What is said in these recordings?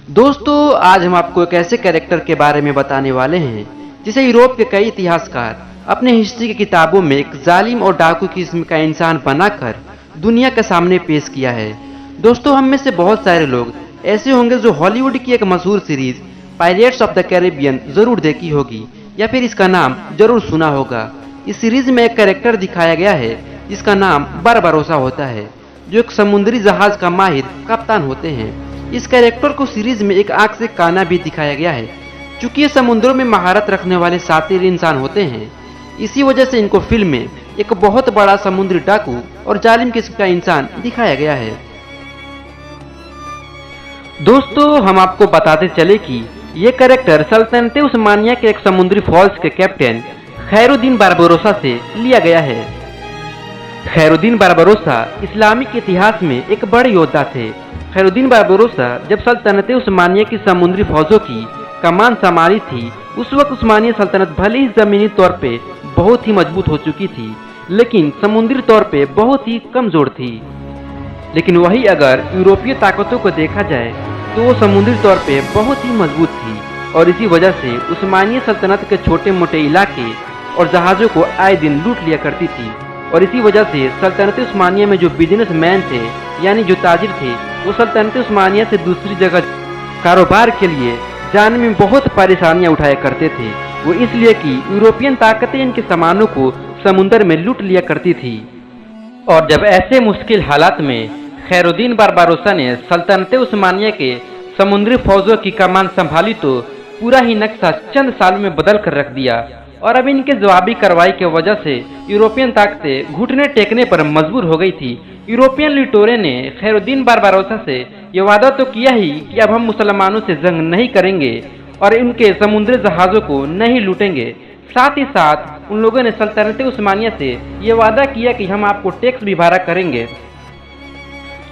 दोस्तों, आज हम आपको एक ऐसे कैरेक्टर के बारे में बताने वाले हैं जिसे यूरोप के कई इतिहासकार अपने हिस्ट्री की किताबों में एक जालिम और डाकू किस्म का इंसान बनाकर दुनिया के सामने पेश किया है। दोस्तों, हम में से बहुत सारे लोग ऐसे होंगे जो हॉलीवुड की एक मशहूर series pirates of the Caribbean जरूर देखी होगी या फिर इसका नाम जरूर सुना होगा। इस सीरीज में एक कैरेक्टर दिखाया गया है जिसका नाम बारबारोसा होता है, जो एक समुद्री जहाज का माहिर कप्तान होते हैं। इस कैरेक्टर को सीरीज में एक आंख से काना भी दिखाया गया है। चूंकि ये समुद्रों में महारत रखने वाले शातिर इंसान होते हैं, इसी वजह से इनको फिल्म में एक बहुत बड़ा समुद्री डाकू और जालिम किस्म का इंसान दिखाया गया है। दोस्तों, हम आपको बताते चले कि ये कैरेक्टर सल्तनत उस्मानिया के एक समुद्री फौज के कैप्टन खैरुद्दीन बारबारोसा से लिया गया है। खैरुद्दीन बारबारोसा इस्लामिक इतिहास में एक बड़े योद्धा थे। खैरुद्दीन बारबारोसा जब सल्तनत उस्मानिया की समुद्री फौजों की कमान संभाली थी, उस वक्त उस्मानिया सल्तनत भले ही जमीनी तौर पे बहुत ही मजबूत हो चुकी थी, लेकिन समुद्री तौर पे बहुत ही कमजोर थी। लेकिन वही अगर यूरोपीय ताकतों को देखा जाए तो वो समुद्री तौर पे बहुत ही मजबूत थी, और इसी वजह से उस्मानिया सल्तनत के छोटे मोटे इलाके और जहाज़ों को आए दिन लूट लिया करती थी। और इसी वजह से सल्तनत उस्मानिया में जो बिजनेसमैन थे, यानी जो ताजिर थे, वो सल्तनत उस्मानिया से दूसरी जगह कारोबार के लिए जाने में बहुत परेशानियां उठाया करते थे। वो इसलिए कि यूरोपियन ताकतें इनके सामानों को समुद्र में लूट लिया करती थी। और जब ऐसे मुश्किल हालात में खैरुद्दीन बारबारोसा ने सल्तनत उस्मानिया के समुद्री फौजों की कमान संभाली तो पूरा ही नक्शा चंद सालों में बदल कर रख दिया। और अब इनके जवाबी कार्रवाई की वजह से यूरोपियन ताकतें घुटने टेकने पर मजबूर हो गई थी। यूरोपियन लिटोरे ने खैरुद्दीन बारबारोसा से ये वादा तो किया ही कि अब हम मुसलमानों से जंग नहीं करेंगे और उनके समुद्री जहाज़ों को नहीं लूटेंगे। साथ ही साथ उन लोगों ने सल्तनत उस्मानिया से ये वादा किया कि हम आपको टैक्स भी भरा करेंगे।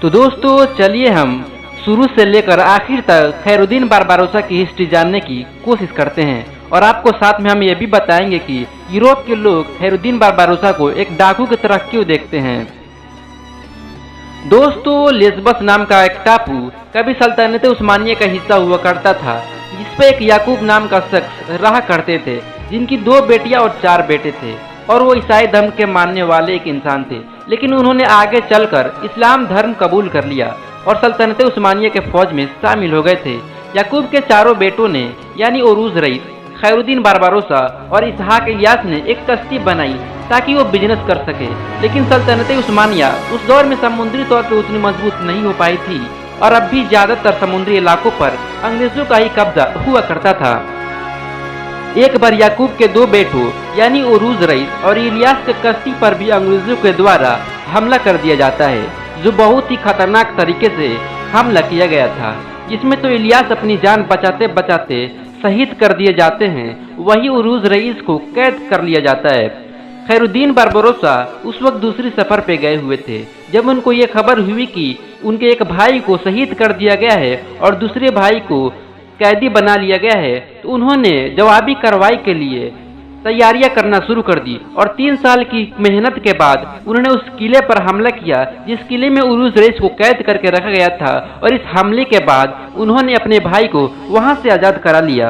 तो दोस्तों, चलिए हम शुरू से लेकर आखिर तक खैरुद्दीन बारबारोसा की हिस्ट्री जानने की कोशिश करते हैं, और आपको साथ में हम ये भी बताएंगे कि यूरोप के लोग खैरुद्दीन बारबारोसा को एक डाकू की तरह क्यों देखते हैं। दोस्तों, लेस्बस नाम का एक टापू कभी सल्तनत उस्मानिया का हिस्सा हुआ करता था, जिस पर एक याकूब नाम का शख्स रहा करते थे, जिनकी 2 बेटियां और 4 बेटे थे, और वो ईसाई धर्म के मानने वाले एक इंसान थे। लेकिन उन्होंने आगे चलकर इस्लाम धर्म कबूल कर लिया और सल्तनत उस्मानिया के फौज में शामिल हो गए थे। याकूब के 4 बेटों ने, यानी उरूज रईस, खैरुद्दीन बारबारोसा और इसहाक इलियास ने एक कश्ती बनाई ताकि वो बिजनेस कर सके। लेकिन सल्तनत उस्मानिया उस दौर में समुद्री तौर पर उतनी मजबूत नहीं हो पाई थी, और अब भी ज्यादातर समुद्री इलाकों पर अंग्रेजों का ही कब्जा हुआ करता था। एक बार याकूब के 2 बेटों यानी उरूज रईस और इलियास के कश्ती पर भी अंग्रेजों के द्वारा हमला कर दिया जाता है, जो बहुत ही खतरनाक तरीके से हमला किया गया था, जिसमें तो इलियास अपनी जान बचाते बचाते शहीद कर दिए जाते हैं, वही उरूज रईस को कैद कर लिया जाता है। खैरुद्दीन बारबारोसा उस वक्त दूसरी सफर पे गए हुए थे। जब उनको ये खबर हुई कि उनके एक भाई को शहीद कर दिया गया है और दूसरे भाई को कैदी बना लिया गया है, तो उन्होंने जवाबी कार्रवाई के लिए तैयारियां करना शुरू कर दी, और 3 साल की मेहनत के बाद उन्होंने उस किले पर हमला किया जिस किले में उरूज रईस को कैद करके रखा गया था। और इस हमले के बाद उन्होंने अपने भाई को वहां से आजाद करा लिया।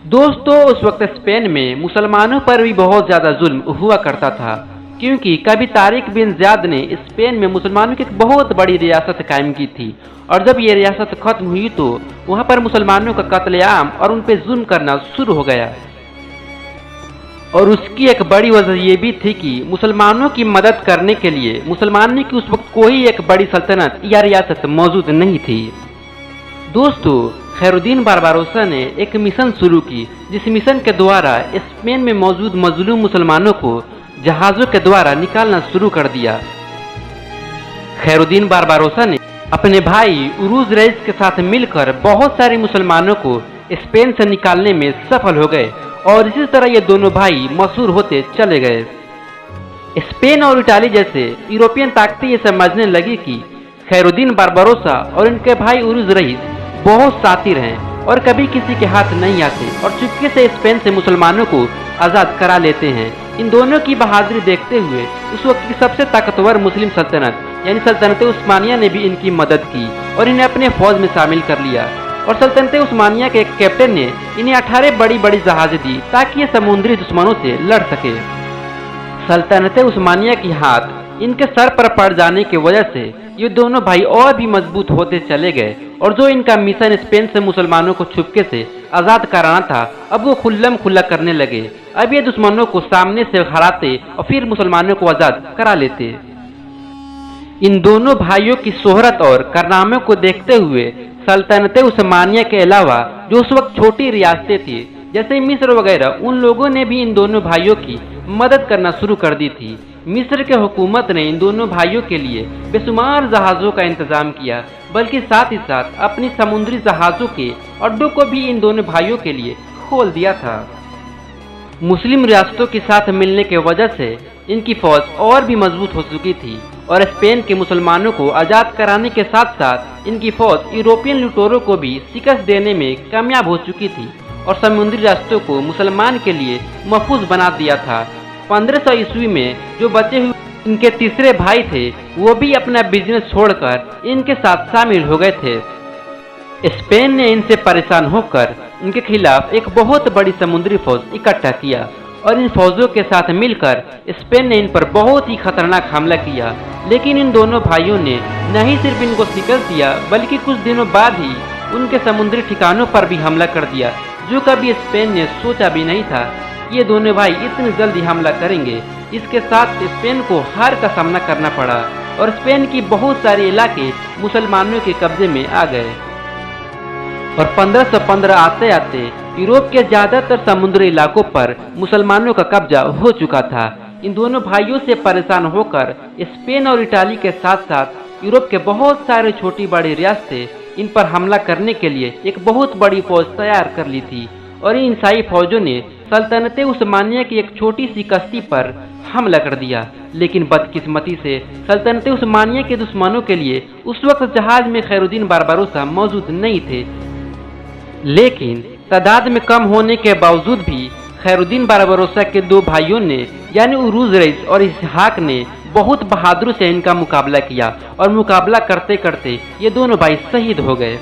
दोस्तों, उस वक्त स्पेन में मुसलमानों पर भी बहुत ज्यादा जुल्म हुआ करता था, क्योंकि कभी तारिक बिन ज़ियाद ने स्पेन में मुसलमानों की एक बहुत बड़ी रियासत कायम की थी, और जब ये रियासत खत्म हुई तो वहां पर मुसलमानों का कत्लेआम और उन पर जुल्म करना शुरू हो गया। और उसकी एक बड़ी वजह ये भी थी कि मुसलमानों की मदद करने के लिए मुसलमानों की उस वक्त कोई एक बड़ी सल्तनत या रियासत मौजूद नहीं थी। दोस्तों, खैरुद्दीन बारबारोसा ने एक मिशन शुरू की, जिस मिशन के द्वारा स्पेन में मौजूद मजलूम मुसलमानों को जहाज़ों के द्वारा निकालना शुरू कर दिया। खैरुद्दीन बारबारोसा ने अपने भाई उरूज रईस के साथ मिलकर बहुत सारे मुसलमानों को स्पेन से निकालने में सफल हो गए, और इसी तरह ये दोनों भाई मशहूर होते चले गए। स्पेन और इटाली जैसे यूरोपियन ताकतें ये समझने लगी कि खैरुद्दीन बारबारोसा और इनके भाई उरूज रईस बहुत शातिर हैं और कभी किसी के हाथ नहीं आते, और चुपके से स्पेन से मुसलमानों को आज़ाद करा लेते हैं। इन दोनों की बहादुरी देखते हुए उस वक्त की सबसे ताकतवर मुस्लिम सल्तनत यानी सल्तनत उस्मानिया ने भी इनकी मदद की और इन्हें अपने फौज में शामिल कर लिया। और सल्तनत उस्मानिया के कैप्टन ने इन्हें 18 बड़ी बड़ी जहाजें दी ताकि ये समुद्री दुश्मनों से लड़ सके। सल्तनत उस्मानिया की हाथ इनके सर पर पड़ जाने की वजह से ये दोनों भाई और भी मजबूत होते चले गए और जो इनका मिशन स्पेन से मुसलमानों को छुपके से आज़ाद कराना था, अब वो खुल्लम खुल्ला करने लगे। अब ये दुश्मनों को सामने से हराते और फिर मुसलमानों को आज़ाद करा लेते। इन दोनों भाइयों की शोहरत और कारनामों को देखते हुए सल्तनत उस्मानिया के अलावा जो उस वक्त छोटी रियासतें थी जैसे मिस्र वगैरह, उन लोगों ने भी इन दोनों भाइयों की मदद करना शुरू कर दी थी। मिस्र के हुकूमत ने इन दोनों भाइयों के लिए बेशुमार जहाज़ों का इंतजाम किया, बल्कि साथ ही साथ अपनी समुद्री जहाज़ों के अड्डों को भी इन दोनों भाइयों के लिए खोल दिया था। मुस्लिम रियासतों के साथ मिलने की वजह से इनकी फौज और भी मजबूत हो चुकी थी और स्पेन के मुसलमानों को आज़ाद कराने के साथ साथ इनकी फौज यूरोपियन लुटेरों को भी शिकस्त देने में कामयाब हो चुकी थी और समुद्री रास्तों को मुसलमान के लिए महफूज बना दिया था। 1500 ईस्वी में जो बचे हुए इनके तीसरे भाई थे वो भी अपना बिजनेस छोड़कर इनके साथ शामिल हो गए थे। स्पेन ने इनसे परेशान होकर इनके खिलाफ एक बहुत बड़ी समुद्री फौज इकट्ठा किया और इन फौजों के साथ मिलकर स्पेन ने इन पर बहुत ही खतरनाक हमला किया। लेकिन इन दोनों भाइयों ने न ही सिर्फ इनको शिकस्त दिया बल्कि कुछ दिनों बाद ही उनके समुद्री ठिकानों पर भी हमला कर दिया, जो कभी स्पेन ने सोचा भी नहीं था ये दोनों भाई इतनी जल्दी हमला करेंगे। इसके साथ स्पेन को हार का सामना करना पड़ा और स्पेन की बहुत सारे इलाके मुसलमानों के कब्जे में आ गए और 1515 आते आते यूरोप के ज्यादातर समुद्री इलाकों पर मुसलमानों का कब्जा हो चुका था। इन दोनों भाइयों से परेशान होकर स्पेन और इटाली के साथ साथ यूरोप के बहुत सारे छोटी बड़ी रियासतें इन पर हमला करने के लिए एक बहुत बड़ी फौज तैयार कर ली थी और इन ईसाई फौजों ने सल्तनत उस्मानिया की एक छोटी सी कश्ती पर हमला कर दिया। लेकिन बदकिस्मती से सल्तनत उस्मानिया के दुश्मनों के लिए उस वक्त जहाज में खैरुद्दीन बारबारोसा मौजूद नहीं थे। लेकिन तादाद में कम होने के बावजूद भी खैरुद्दीन बारबारोसा के दो भाइयों ने यानी उरूज रईस और इसहाक ने बहुत बहादुरी से इनका मुकाबला किया और मुकाबला करते करते ये दोनों भाई शहीद हो गए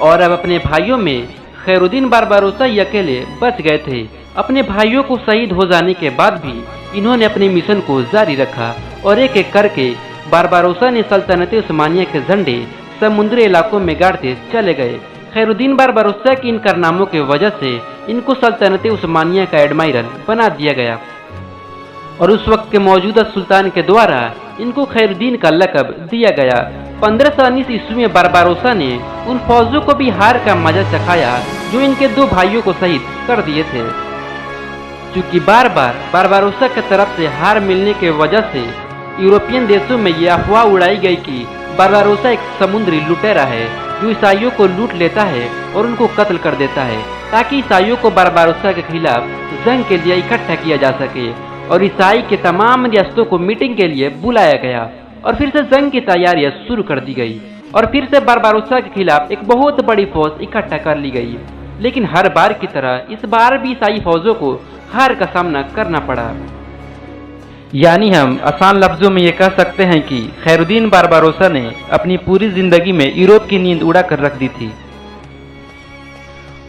और अब अपने भाइयों में खैरुद्दीन बारबारोसा ही अकेले बच गए थे। अपने भाइयों को शहीद हो जाने के बाद भी इन्होंने अपने मिशन को जारी रखा और एक एक करके बारबारोसा ने सल्तनत उस्मानिया के झंडे समुद्री इलाकों में गाड़ते चले गए। खैरुद्दीन बारबारोसा की इन कारनामों की वजह से इनको सल्तनत उस्मानिया का एडमाइरल बना दिया गया और उस वक्त के मौजूदा सुल्तान के द्वारा इनको खैरुद्दीन का लक़ब दिया गया। 1519 ईस्वी में बारबारोसा ने उन फौजों को भी हार का मजा चखाया जो इनके दो भाइयों को शहीद कर दिए थे। चूँकि बार बार बारबारोसा की तरफ से हार मिलने की वजह से यूरोपियन देशों में यह अफवाह उड़ाई गई कि बारबारोसा एक समुद्री लुटेरा है जो ईसाइयों को लूट लेता है और उनको कत्ल कर देता है ताकि ईसाइयों को बारबारोसा के खिलाफ जंग के लिए इकट्ठा किया जा सके और ईसाई के तमाम रियासतों को मीटिंग के लिए बुलाया गया और फिर से जंग की तैयारियां शुरू कर दी गई और फिर से बारबारोसा के खिलाफ एक बहुत बड़ी फौज इकट्ठा कर ली गई। लेकिन हर बार की तरह इस बार भी ईसाई फौजों को हार का सामना करना पड़ा। यानी हम आसान लफ्जों में ये कह सकते हैं कि खैरुद्दीन बारबारोसा ने अपनी पूरी जिंदगी में यूरोप की नींद उड़ा कर रख दी थी।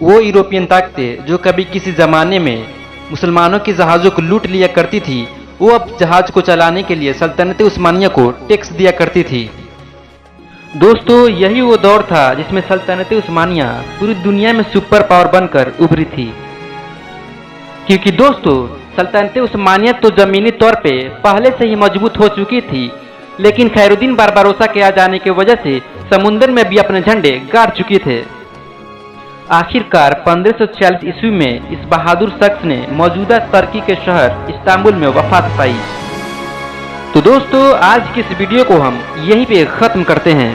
वो यूरोपियन ताकतें जो कभी किसी जमाने में मुसलमानों के जहाज़ों को लूट लिया करती थी, वो अब जहाज को चलाने के लिए सल्तनत उस्मानिया को टैक्स दिया करती थी। दोस्तों, यही वो दौर था जिसमें सल्तनत उस्मानिया पूरी दुनिया में सुपर पावर बनकर उभरी थी। क्योंकि दोस्तों, सल्तनत उस्मानिया तो जमीनी तौर पे पहले से ही मजबूत हो चुकी थी, लेकिन खैरुद्दीन बारबारोसा के आ जाने की वजह से समुद्र में भी अपने झंडे गाड़ चुके थे। आखिरकार 1546 ईस्वी में इस बहादुर शख्स ने मौजूदा तुर्की के शहर इस्तांबुल में वफात पाई। तो दोस्तों, आज की इस वीडियो को हम यहीं पे ख़त्म करते हैं।